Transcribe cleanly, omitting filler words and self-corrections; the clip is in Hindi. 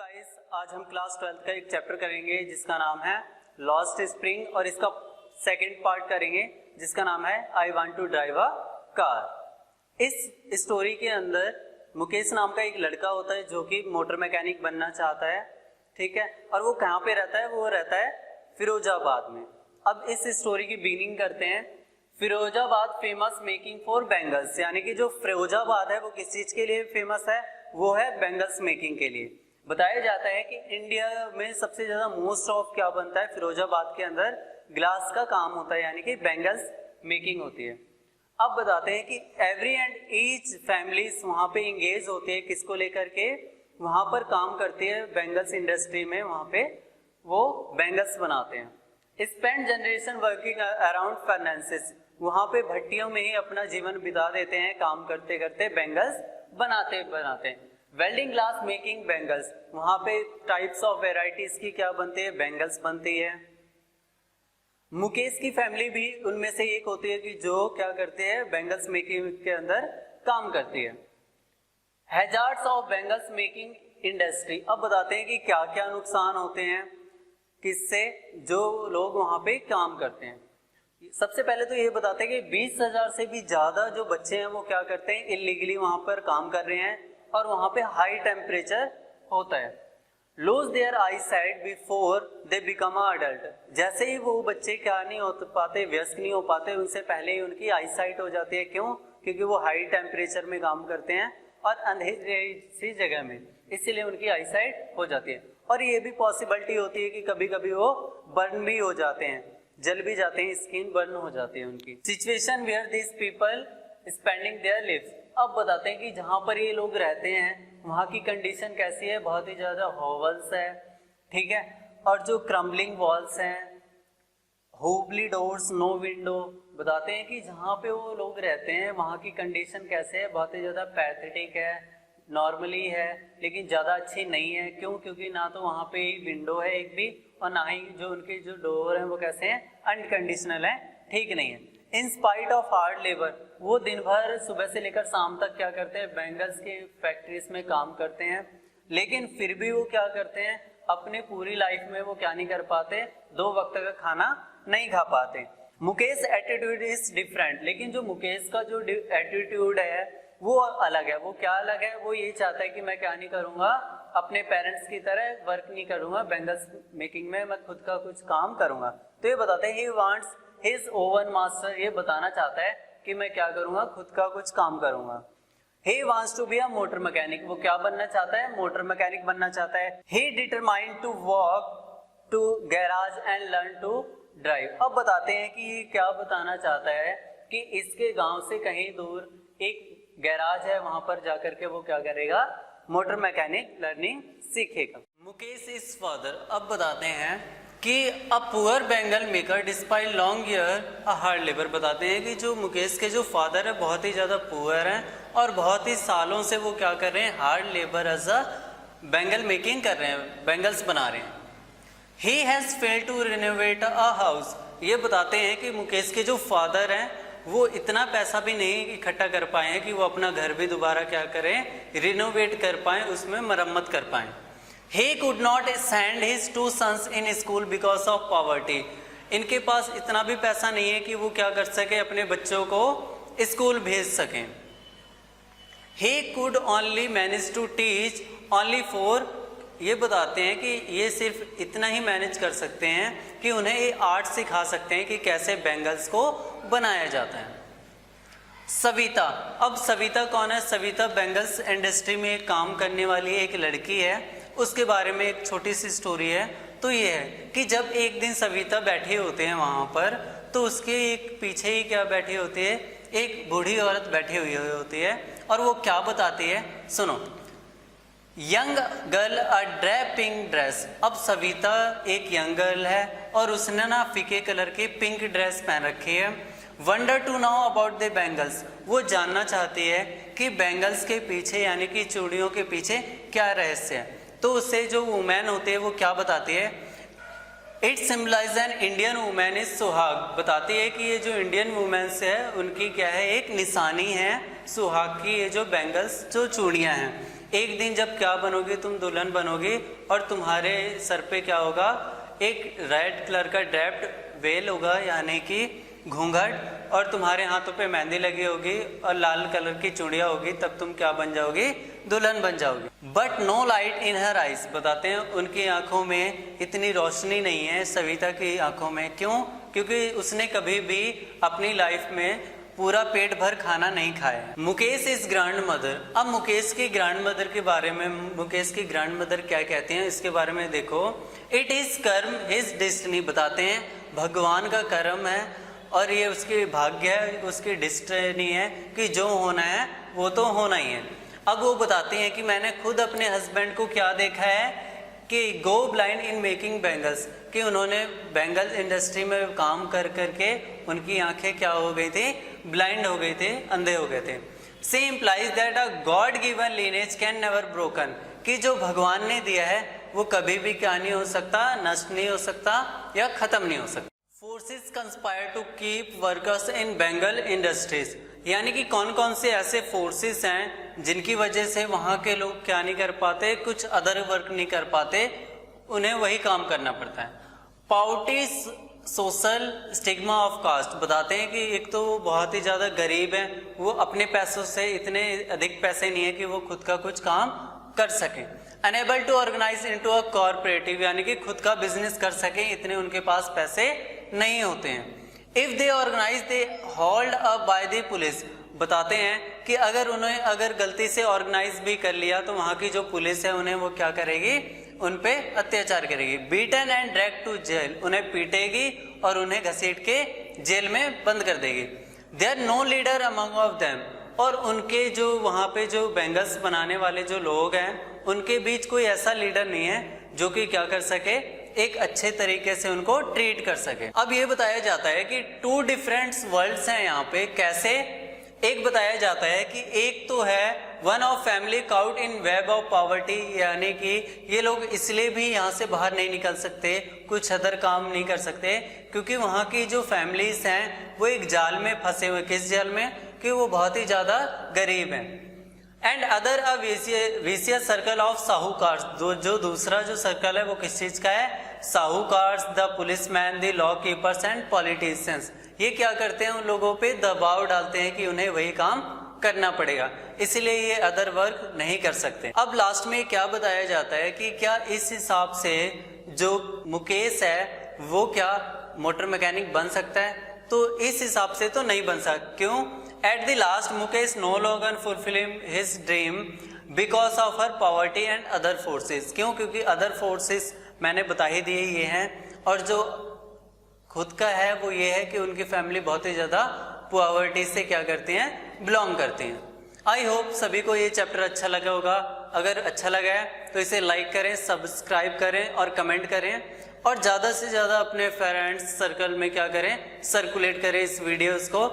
गाइस, आज हम क्लास 12th का एक चैप्टर करेंगे जिसका नाम है लॉस्ट स्प्रिंग और इसका सेकंड पार्ट करेंगे जिसका नाम है I want to drive a car. इस स्टोरी के अंदर मुकेश नाम का एक लड़का होता है जो कि मोटर मैकेनिक बनना चाहता है, ठीक है। और वो कहाँ पे रहता है? वो रहता है फिरोजाबाद में। अब इस स्टोरी की बिगिनिंग करते हैं। Firozabad famous making for bangles, यानी कि जो फिरोजाबाद है वो किस चीज के लिए फेमस है? वो है बैंगल्स मेकिंग के लिए। बताया जाता है कि इंडिया में सबसे ज्यादा मोस्ट ऑफ क्या बनता है? फिरोजाबाद के अंदर ग्लास का काम होता है, यानी कि बैंगल्स मेकिंग होती है। अब बताते हैं कि एवरी एंड ईच फैमिलीज वहाँ पे इंगेज होती है, किसको लेकर के? वहाँ पर काम करती है बैंगल्स इंडस्ट्री में, वहाँ पे वो बैंगल्स बनाते हैं। Spend generation working around furnaces, वहाँ पे भट्टियों में ही अपना जीवन बिता देते हैं, काम करते करते बैंगल्स बनाते। वेल्डिंग ग्लास मेकिंग बैंगल्स, वहाँ पे टाइप्स ऑफ वेराइटीज की क्या बनती है? बैंगल्स बनती है। मुकेश की फैमिली भी उनमें से एक होती है कि जो क्या करते हैं? बैंगल्स मेकिंग के अंदर काम करती है। Hazards of bangles making industry, अब बताते हैं कि क्या क्या नुकसान होते हैं किससे, जो लोग वहाँ पे काम करते हैं। सबसे पहले तो ये बताते हैं कि 20,000 से भी ज्यादा जो बच्चे हैं वो क्या करते हैं? इलीगली वहाँ पर काम कर रहे हैं और वहाँ पे हाई टेम्परेचर होता है। Lose their eyesight before they become a adult, जैसे ही वो बच्चे क्या नहीं हो पाते, व्यस्क नहीं हो पाते, उनसे पहले ही उनकी आई साइट हो जाती है। क्यों? क्योंकि वो हाई टेम्परेचर में काम करते हैं और अंधेरी सी जगह में, इसीलिए उनकी आई साइट हो जाती है। और ये भी पॉसिबिलिटी होती है कि कभी कभी वो बर्न भी हो जाते हैं, जल भी जाते हैं, स्किन बर्न हो जाती है उनकी। Situation where this people spending their lives, अब बताते हैं कि जहाँ पर ये लोग रहते हैं वहाँ की कंडीशन कैसी है? बहुत ही ज्यादा हॉवल्स है, ठीक है। और जो क्रम्बलिंग वॉल्स हैं, होबली डोर्स, नो विंडो। बताते हैं कि जहाँ पे वो लोग रहते हैं वहाँ की कंडीशन कैसे है? बहुत ही ज्यादा पैथेटिक है, नॉर्मली है, लेकिन ज़्यादा अच्छी नहीं है। क्यों? क्योंकि ना तो वहाँ पे विंडो है एक भी, और ना ही जो उनके जो डोर हैं वो कैसे हैं? अनकंडीशनल है, ठीक नहीं है। In spite of hard labour, वो दिन भर सुबह से लेकर शाम तक क्या करते हैं? बैंगल्स की फैक्ट्रीज में काम करते हैं, लेकिन फिर भी वो क्या करते हैं? अपने पूरी लाइफ में वो क्या नहीं कर पाते? 2 वक्त का खाना नहीं खा पाते। मुकेश एटीट्यूड इज डिफरेंट, लेकिन जो मुकेश का जो एटीट्यूड है वो अलग है। वो क्या अलग है? वो ये चाहता है कि मैं क्या नहीं करूँगा, अपने पेरेंट्स की तरह वर्क नहीं करूँगा बैंगल्स मेकिंग में, मैं खुद का कुछ काम करूँगा। तो ये बताते हैं he wants his oven master, ये बताना चाहता है कि मैं क्या करूँगा? खुद का कुछ काम करूँगा। He wants to be a motor mechanic, वो क्या बनना चाहता है? मोटर मैकेनिक बनना चाहता है। He determined to walk to garage and learn to drive. अब बताते हैं कि ये क्या बताना चाहता है कि इसके गांव से कहीं दूर एक गैराज है, वहां पर जाकर के वो क्या करेगा? मोटर मैकेनिक लर्निंग सीखेगा। मुकेश इज फादर, अब बताते हैं कि a poor bangle maker despite long year a hard labour. बताते हैं कि जो मुकेश के जो फादर है बहुत ही ज़्यादा पुअर हैं और बहुत ही सालों से वो क्या कर रहे हैं? Hard labour as a bangle making कर रहे हैं, बैंगल्स बना रहे हैं। He has failed to renovate a house, ये बताते हैं कि मुकेश के जो फादर हैं वो इतना पैसा भी नहीं इकट्ठा कर पाए हैं कि वो अपना घर भी दोबारा क्या करें? रिनोवेट कर पाएँ, उसमें मरम्मत कर पाएँ। He could not send his 2 sons in school because of poverty. इनके पास इतना भी पैसा नहीं है कि वो क्या कर सके? अपने बच्चों को स्कूल भेज सकें। He could only manage to teach only 4, ये बताते हैं कि ये सिर्फ इतना ही मैनेज कर सकते हैं कि उन्हें ये आर्ट सिखा सकते हैं कि कैसे बैंगल्स को बनाया जाता है। सविता, अब सविता कौन है? सविता बैंगल्स इंडस्ट्री में काम करने वाली एक लड़की है। उसके बारे में एक छोटी सी स्टोरी है। तो ये है कि जब एक दिन सविता बैठे होते हैं वहाँ पर, तो उसके एक पीछे ही क्या बैठी होती है? एक बूढ़ी औरत बैठी हुई होती है और वो क्या बताती है? सुनो। यंग गर्ल अ ड्रेपिंग ड्रेस, अब सविता एक यंग गर्ल है और उसने ना फीके कलर की पिंक ड्रेस पहन रखी है। Wonder to know about the bangles, वो जानना चाहती है कि बैंगल्स के पीछे यानी कि चूड़ियों के पीछे क्या रहस्य है। तो उससे जो वुमेन होती है वो क्या बताती है? It symbolise an Indian women is suhag, बताती है कि ये जो इंडियन वुमेन्स है उनकी क्या है? एक निशानी है सुहाग की, ये जो बैंगल्स जो चूड़ियाँ हैं एक दिन जब क्या बनोगे, तुम दुल्हन बनोगी और तुम्हारे सर पे क्या होगा, एक रेड कलर का ड्रेप्ड वेल होगा यानी कि घूंघट, और तुम्हारे हाथों पे मेहंदी लगी होगी और लाल कलर की चूड़ियां होगी, तब तुम क्या बन जाओगी, दुल्हन बन जाओगी। But no light in her eyes, बताते हैं उनकी आंखों में इतनी रोशनी नहीं है सविता की आंखों में। क्यों? क्योंकि उसने कभी भी अपनी लाइफ में पूरा पेट भर खाना नहीं खाया। Mukesh is grand mother. अब मुकेश की ग्रैंड मदर के बारे में, मुकेश की ग्रैंड मदर क्या कहते हैं इसके बारे में देखो। इट इज कर्म हिज डेस्टिनी, बताते हैं भगवान का कर्म है और ये उसकी भाग्य है, उसकी डेस्टिनी है कि जो होना है वो तो होना ही है। अब वो बताते हैं कि मैंने खुद अपने हस्बैंड को क्या देखा है कि go blind in making bangles, कि उन्होंने बैंगल इंडस्ट्री में काम कर करके उनकी आंखें क्या हो गई थी, ब्लाइंड हो गए थे, अंधे हो गए थे। She implies that a god given lineage can never broken, कि जो भगवान ने दिया है वो कभी भी क्या नहीं हो सकता, नष्ट नहीं हो सकता या खत्म नहीं हो सकता। Forces conspire to keep workers in bangle industries, यानी कि कौन कौन से ऐसे फोर्सेस हैं जिनकी वजह से वहाँ के लोग क्या नहीं कर पाते, कुछ अदर वर्क नहीं कर पाते, उन्हें वही काम करना पड़ता है। पाउटिस सोशल स्टिग्मा ऑफ कास्ट, बताते हैं कि एक तो वो बहुत ही ज़्यादा गरीब है, वो अपने पैसों से इतने अधिक पैसे नहीं है कि वो खुद का कुछ काम कर सकें। Enable to organise into a cooperative, यानी कि खुद का बिजनेस कर सकें, इतने उनके पास पैसे नहीं होते हैं। If they organise they hold up by the police, बताते हैं कि अगर उन्हें अगर गलती से ऑर्गेनाइज भी कर लिया तो वहाँ की जो पुलिस है उन्हें वो क्या करेगी, उन पे अत्याचार करेगी। Beaten and drag to jail, उन्हें पीटेगी और उन्हें घसीट के जेल में बंद कर देगी। There no leader among of them, और उनके जो वहाँ पे जो बैंगल्स बनाने वाले जो लोग हैं उनके बीच कोई ऐसा लीडर नहीं है जो कि क्या कर सके, एक अच्छे तरीके से उनको ट्रीट कर सके। अब ये बताया जाता है कि टू डिफरेंट वर्ल्ड्स हैं यहाँ पे। कैसे? एक बताया जाता है कि एक तो है one of family cout in web of poverty, यानी कि ये लोग इसलिए भी यहाँ से बाहर नहीं निकल सकते, कुछ अदर काम नहीं कर सकते, क्योंकि वहाँ की जो फैमिलीज हैं वो एक जाल में फंसे हुए। किस जाल में? कि वो बहुत ही ज़्यादा गरीब हैं। And other a vicious circle of sahukars, जो दूसरा जो सर्कल है वो किस चीज़ का है, sahukars, the policeman, the law keepers and politicians. ये क्या करते हैं, उन लोगों पे दबाव डालते हैं कि उन्हें वही काम करना पड़ेगा, इसलिए ये अदर वर्क नहीं कर सकते। अब लास्ट में क्या बताया जाता है कि क्या इस हिसाब से जो मुकेश है वो क्या मोटर मैकेनिक बन सकता है? तो इस हिसाब से तो नहीं बन सकता। क्यों? At the last Mukesh no longer fulfilling his dream because of her poverty and other forces. क्यों? क्योंकि अदर फोर्सेस मैंने बता ही दिए ये हैं, और जो खुद का है वो ये है कि उनकी फैमिली बहुत ही ज़्यादा पॉवर्टी से क्या करते हैं, बिलोंग करते हैं। आई होप सभी को ये चैप्टर अच्छा लगा होगा। अगर अच्छा लगा है तो इसे लाइक करें, सब्सक्राइब करें और कमेंट करें, और ज़्यादा से ज़्यादा अपने फ्रेंड्स सर्कल में क्या करें, सर्कुलेट करें इस वीडियोस को।